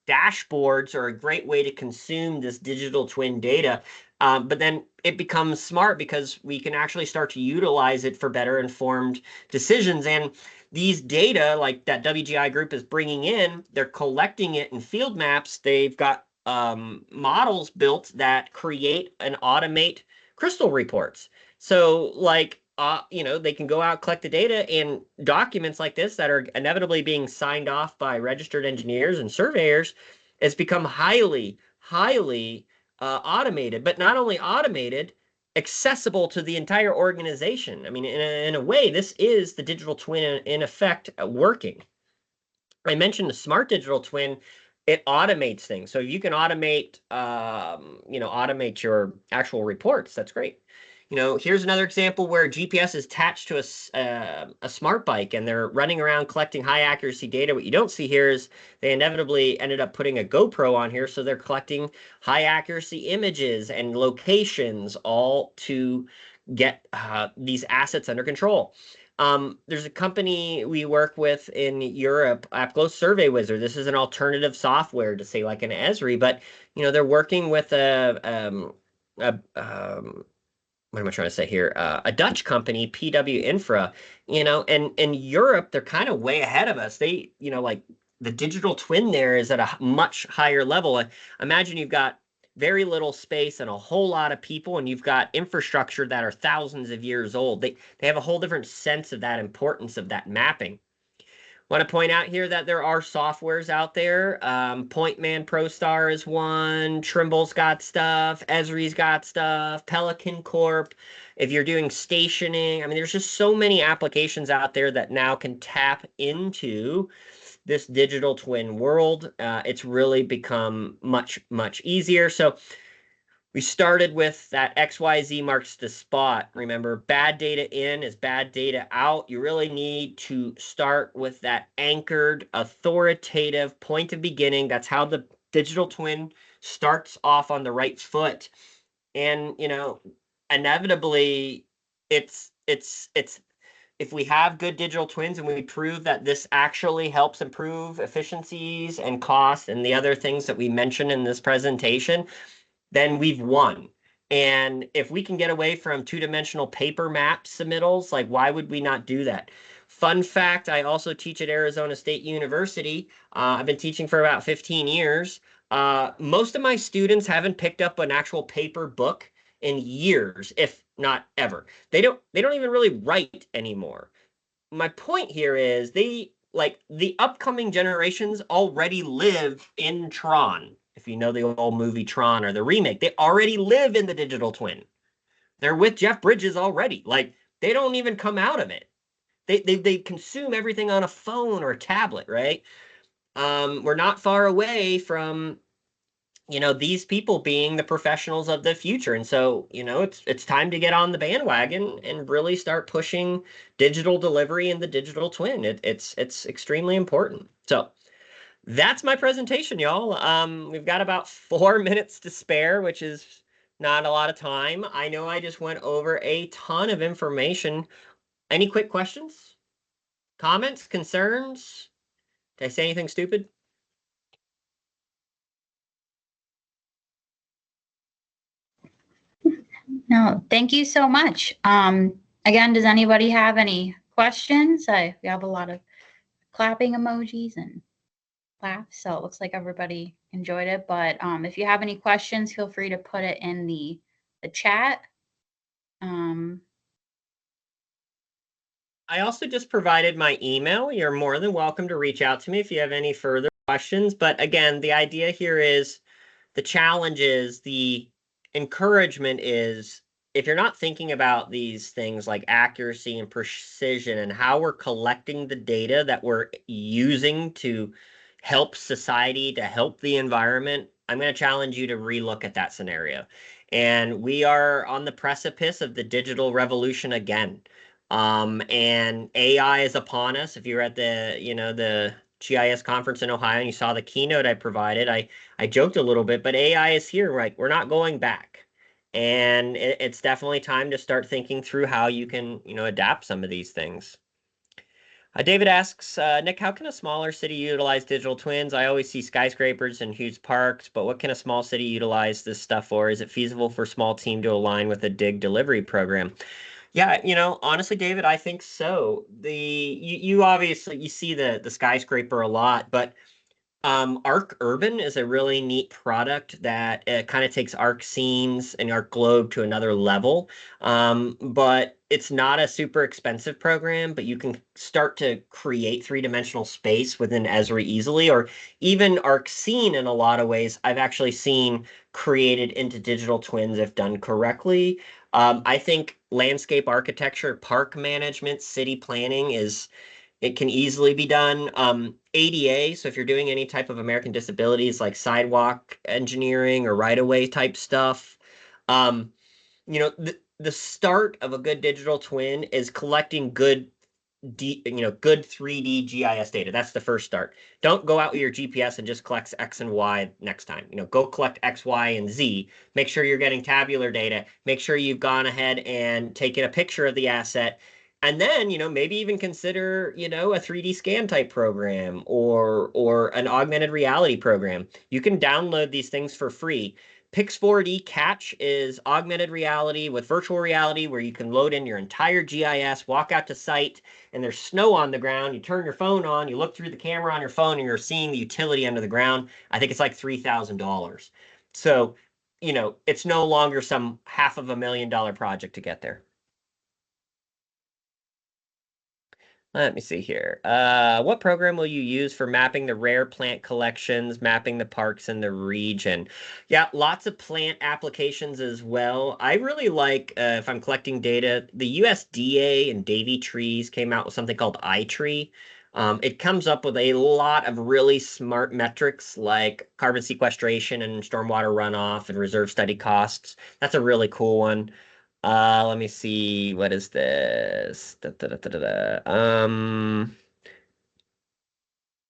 Dashboards are a great way to consume this digital twin data. But then it becomes smart because we can actually start to utilize it for better informed decisions. And these data, like that WGI Group is bringing in, they're collecting it in field maps. They've got models built that create and automate crystal reports. So like, they can go out, collect the data, and documents like this that are inevitably being signed off by registered engineers and surveyors has become highly, highly automated, but not only automated, accessible to the entire organization. I mean, in a way, this is the digital twin in effect working. I mentioned the smart digital twin. It automates things. So you can automate, automate your actual reports. That's great. Here's another example where GPS is attached to a smart bike and they're running around collecting high accuracy data. What you don't see here is they inevitably ended up putting a GoPro on here. So they're collecting high accuracy images and locations, all to get these assets under control. There's a company we work with in Europe, AppGlow Survey Wizard. This is an alternative software to say like an Esri, but they're working with what am I trying to say here? A Dutch company, PW Infra, and in Europe, they're kind of way ahead of us. They, like the digital twin there is at a much higher level. Imagine you've got very little space and a whole lot of people, and you've got infrastructure that are thousands of years old. They have a whole different sense of that importance of that mapping. Want to point out here that there are softwares out there. Pointman ProStar is one. Trimble's got stuff. Esri's got stuff. Pelican Corp. If you're doing stationing, I mean, there's just so many applications out there that now can tap into this digital twin world. It's really become much, much easier. So We started with that XYZ marks the spot. Remember, bad data in is bad data out. You really need to start with that anchored, authoritative point of beginning. That's how the digital twin starts off on the right foot. And, inevitably, it's if we have good digital twins and we prove that this actually helps improve efficiencies and costs and the other things that we mentioned in this presentation, then we've won. And if we can get away from two-dimensional paper map submittals, like why would we not do that? Fun fact, I also teach at Arizona State University. I've been teaching for about 15 years. Most of my students haven't picked up an actual paper book in years, if not ever. They don't even really write anymore. My point here is the upcoming generations already live in Tron. If you know the old movie Tron or the remake, they already live in the digital twin. They're with Jeff Bridges already. Like, they don't even come out of it. They consume everything on a phone or a tablet, right? We're not far away from these people being the professionals of the future. And so, it's time to get on the bandwagon and really start pushing digital delivery in the digital twin. It's extremely important. So that's my presentation, y'all. We've got about 4 minutes to spare, which is not a lot of time. I know I just went over a ton of information. Any quick questions, comments, concerns? Did I say anything stupid? No, thank you so much. Again, does anybody have any questions? We have a lot of clapping emojis and laughs, so it looks like everybody enjoyed it. But if you have any questions, feel free to put it in the chat. I also just provided my email. You're more than welcome to reach out to me if you have any further questions. But again, the idea here is the challenge is the encouragement is if you're not thinking about these things like accuracy and precision and how we're collecting the data that we're using to help society, to help the environment, I'm going to challenge you to relook at that scenario. And we are on the precipice of the digital revolution again. And AI is upon us. If you were at the GIS conference in Ohio and you saw the keynote I provided, I joked a little bit, but AI is here. Right? We're not going back. And it's definitely time to start thinking through how you can, adapt some of these things. David asks, Nick, how can a smaller city utilize digital twins? I always see skyscrapers and huge parks, but what can a small city utilize this stuff for? Is it feasible for a small team to align with a dig delivery program? Yeah, honestly, David, I think so. You obviously you see the skyscraper a lot, but Arc Urban is a really neat product that kind of takes Arc Scenes and Arc Globe to another level. But it's not a super expensive program, but you can start to create three-dimensional space within Esri easily, or even Arc Scene in a lot of ways I've actually seen created into digital twins if done correctly. I think landscape architecture, park management, city planning it can easily be done. ADA, so if you're doing any type of American disabilities like sidewalk engineering or right-of-way type stuff, the start of a good digital twin is collecting good good 3D GIS data. That's the first start. Don't go out with your GPS and just collect X and Y next time. Go collect X, Y, and Z. Make sure you're getting tabular data. Make sure you've gone ahead and taken a picture of the asset. And then, maybe even consider, a 3D scan type program or an augmented reality program. You can download these things for free. Pix4D Catch is augmented reality with virtual reality where you can load in your entire GIS, walk out to site, and there's snow on the ground. You turn your phone on, you look through the camera on your phone, and you're seeing the utility under the ground. I think it's like $3,000. So, it's no longer some $500,000 project to get there. Let me see here. What program will you use for mapping the rare plant collections, mapping the parks in the region? Yeah, lots of plant applications as well. I really like, if I'm collecting data, the USDA and Davy Trees came out with something called iTree. It comes up with a lot of really smart metrics like carbon sequestration and stormwater runoff and reserve study costs. That's a really cool one. Let me see. What is this?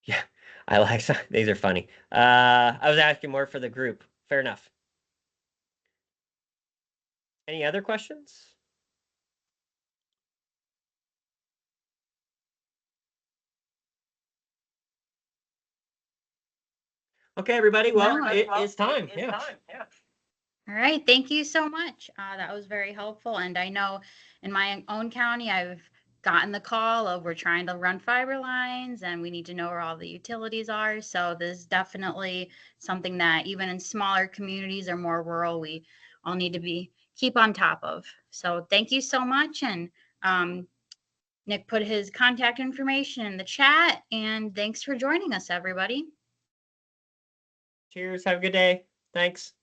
Yeah, I like these are funny. I was asking more for the group. Fair enough. Any other questions? Okay, everybody. Well, No, it is time. Yeah. All right, thank you so much. That was very helpful. And I know in my own county, I've gotten the call of we're trying to run fiber lines and we need to know where all the utilities are. So this is definitely something that even in smaller communities or more rural, we all need to keep on top of. So thank you so much. And Nick put his contact information in the chat. And thanks for joining us, everybody. Cheers. Have a good day. Thanks.